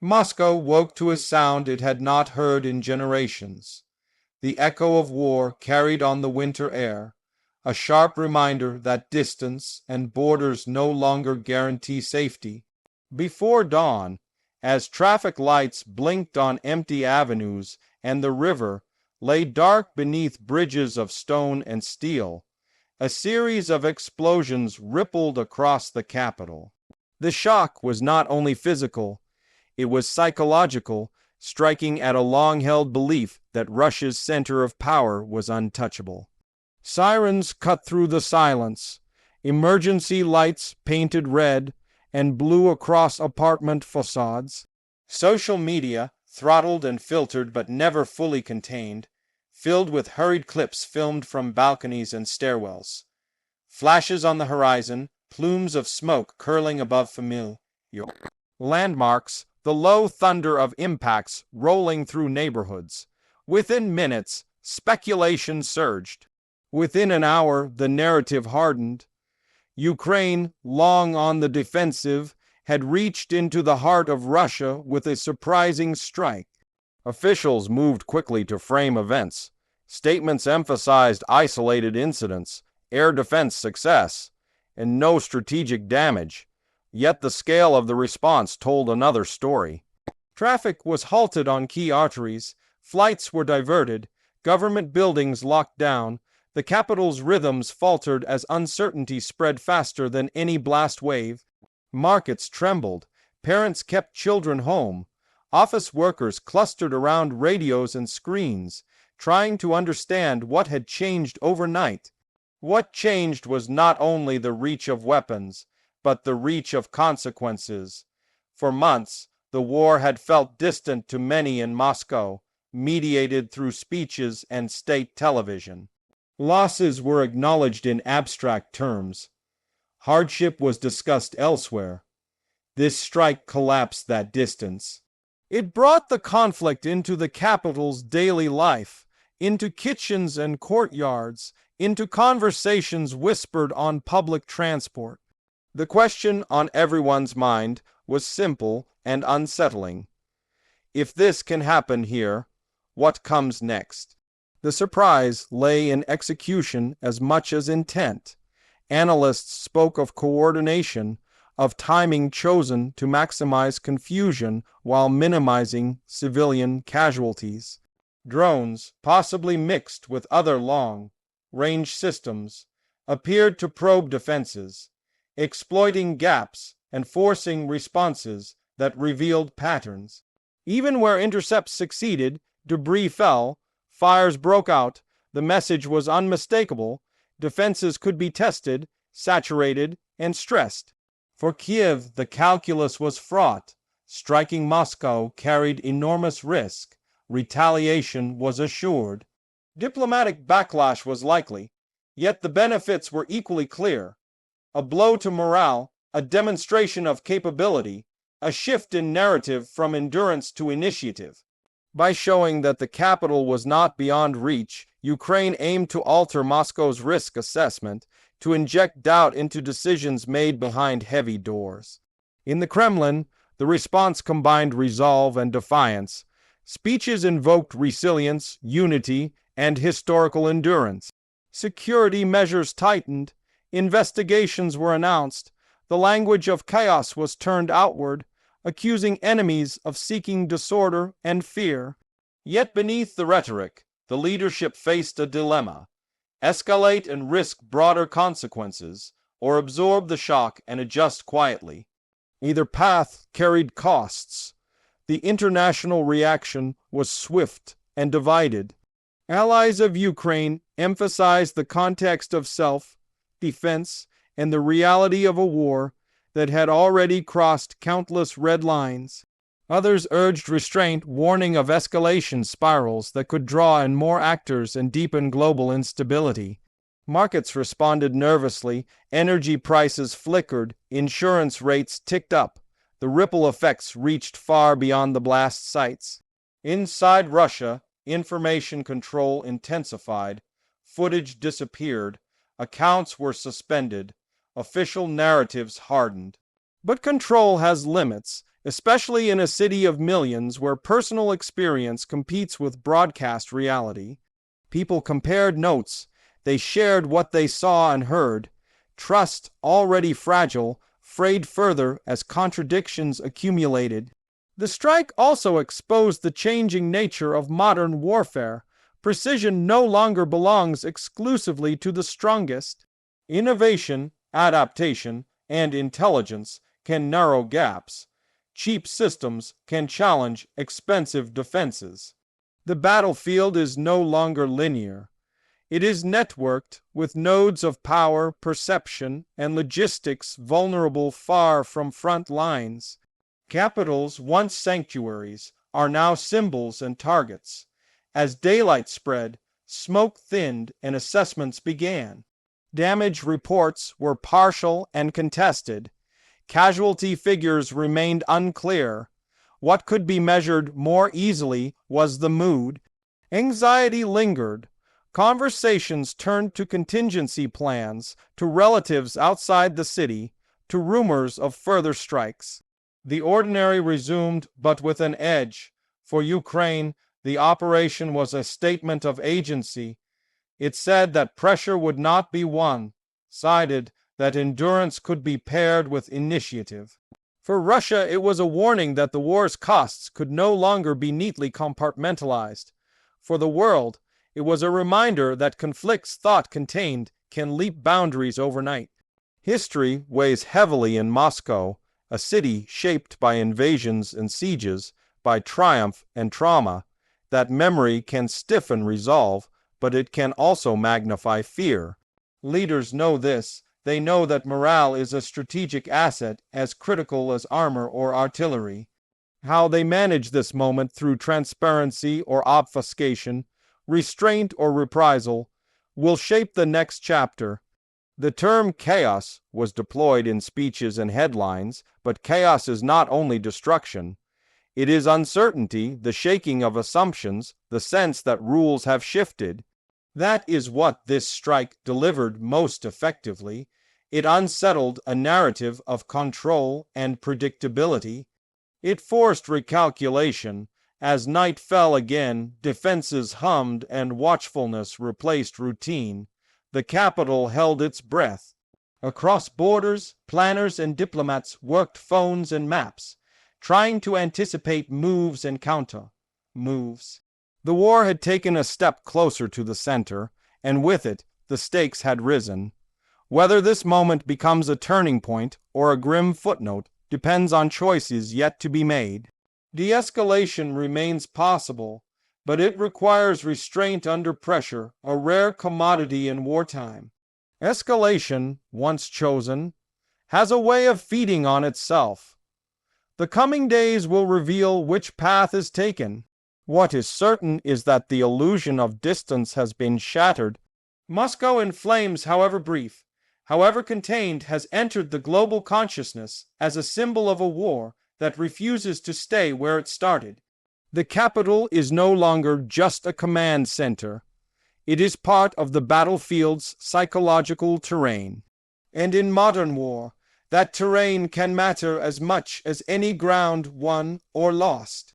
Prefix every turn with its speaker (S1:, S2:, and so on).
S1: Moscow woke to a sound it had not heard in generations. The echo of war carried on the winter air, a sharp reminder that distance and borders no longer guarantee safety. Before dawn, as traffic lights blinked on empty avenues and the river lay dark beneath bridges of stone and steel, a series of explosions rippled across the capital. The shock was not only physical, it was psychological, striking at a long-held belief that Russia's center of power was untouchable. Sirens cut through the silence. Emergency lights painted red and blue across apartment facades. Social media, throttled and filtered but never fully contained, filled with hurried clips filmed from balconies and stairwells. Flashes on the horizon, plumes of smoke curling above familiar landmarks, the low thunder of impacts rolling through neighborhoods. Within minutes, speculation surged. Within an hour, the narrative hardened. Ukraine, long on the defensive, had reached into the heart of Russia with a surprising strike. Officials moved quickly to frame events. Statements emphasized isolated incidents, air defense success, and no strategic damage. Yet the scale of the response told another story. Traffic was halted on key arteries, flights were diverted, government buildings locked down, the capital's rhythms faltered as uncertainty spread faster than any blast wave. Markets trembled, parents kept children home, office workers clustered around radios and screens, trying to understand what had changed overnight. What changed was not only the reach of weapons, but the reach of consequences. For months, the war had felt distant to many in Moscow, mediated through speeches and state television. Losses were acknowledged in abstract terms. Hardship was discussed elsewhere. This strike collapsed that distance. It brought the conflict into the capital's daily life, into kitchens and courtyards, into conversations whispered on public transport. The question on everyone's mind was simple and unsettling. If this can happen here, what comes next? The surprise lay in execution as much as intent. Analysts spoke of coordination, of timing chosen to maximize confusion while minimizing civilian casualties. Drones, possibly mixed with other long-range systems, appeared to probe defenses, exploiting gaps and forcing responses that revealed patterns. Even where intercepts succeeded, debris fell, fires broke out, the message was unmistakable, defenses could be tested, saturated, and stressed. For Kiev, the calculus was fraught. Striking Moscow carried enormous risk. Retaliation was assured. Diplomatic backlash was likely, yet the benefits were equally clear. A blow to morale, a demonstration of capability, a shift in narrative from endurance to initiative. By showing that the capital was not beyond reach, Ukraine aimed to alter Moscow's risk assessment, to inject doubt into decisions made behind heavy doors. In the Kremlin, the response combined resolve and defiance. Speeches invoked resilience, unity, and historical endurance. Security measures tightened. Investigations were announced. The language of chaos was turned outward, accusing enemies of seeking disorder and fear. Yet beneath the rhetoric, the leadership faced a dilemma: escalate and risk broader consequences, or absorb the shock and adjust quietly. Either path carried costs. The international reaction was swift and divided. Allies of Ukraine emphasized the context of self-defense and the reality of a war that had already crossed countless red lines. Others urged restraint, warning of escalation spirals that could draw in more actors and deepen global instability. Markets responded nervously, energy prices flickered, insurance rates ticked up. The ripple effects reached far beyond the blast sites. Inside Russia, information control intensified, footage disappeared, accounts were suspended, official narratives hardened. But control has limits, especially in a city of millions where personal experience competes with broadcast reality. People compared notes, they shared what they saw and heard. Trust, already fragile, frayed further as contradictions accumulated. The strike also exposed the changing nature of modern warfare. Precision no longer belongs exclusively to the strongest. Innovation, adaptation, and intelligence can narrow gaps. Cheap systems can challenge expensive defenses. The battlefield is no longer linear. It is networked with nodes of power, perception, and logistics vulnerable far from front lines. Capitals, once sanctuaries, are now symbols and targets. As daylight spread, smoke thinned and assessments began. Damage reports were partial and contested. Casualty figures remained unclear. What could be measured more easily was the mood. Anxiety lingered. Conversations turned to contingency plans, to relatives outside the city, to rumors of further strikes. The ordinary resumed, but with an edge. For Ukraine, the operation was a statement of agency. It said that pressure would not be won, sided that endurance could be paired with initiative. For Russia, it was a warning that the war's costs could no longer be neatly compartmentalized. For the world, it was a reminder that conflicts thought contained can leap boundaries overnight. History weighs heavily in Moscow, a city shaped by invasions and sieges, by triumph and trauma. That memory can stiffen resolve, but it can also magnify fear. Leaders know this. They know that morale is a strategic asset as critical as armor or artillery. How they manage this moment through transparency or obfuscation, restraint or reprisal, will shape the next chapter. The term chaos was deployed in speeches and headlines, but chaos is not only destruction. It is uncertainty, the shaking of assumptions, the sense that rules have shifted. That is what this strike delivered most effectively. It unsettled a narrative of control and predictability. It forced recalculation. As night fell again, defenses hummed and watchfulness replaced routine. The capital held its breath. Across borders, planners and diplomats worked phones and maps, trying to anticipate moves and counter moves. The war had taken a step closer to the center, and with it, the stakes had risen. Whether this moment becomes a turning point or a grim footnote depends on choices yet to be made. De-escalation remains possible, but it requires restraint under pressure, a rare commodity in wartime. Escalation, once chosen, has a way of feeding on itself. The coming days will reveal which path is taken. What is certain is that the illusion of distance has been shattered. Moscow in flames, however brief, however contained, has entered the global consciousness as a symbol of a war that refuses to stay where it started. The capital is no longer just a command center. It is part of the battlefield's psychological terrain. And in modern war, that terrain can matter as much as any ground won or lost.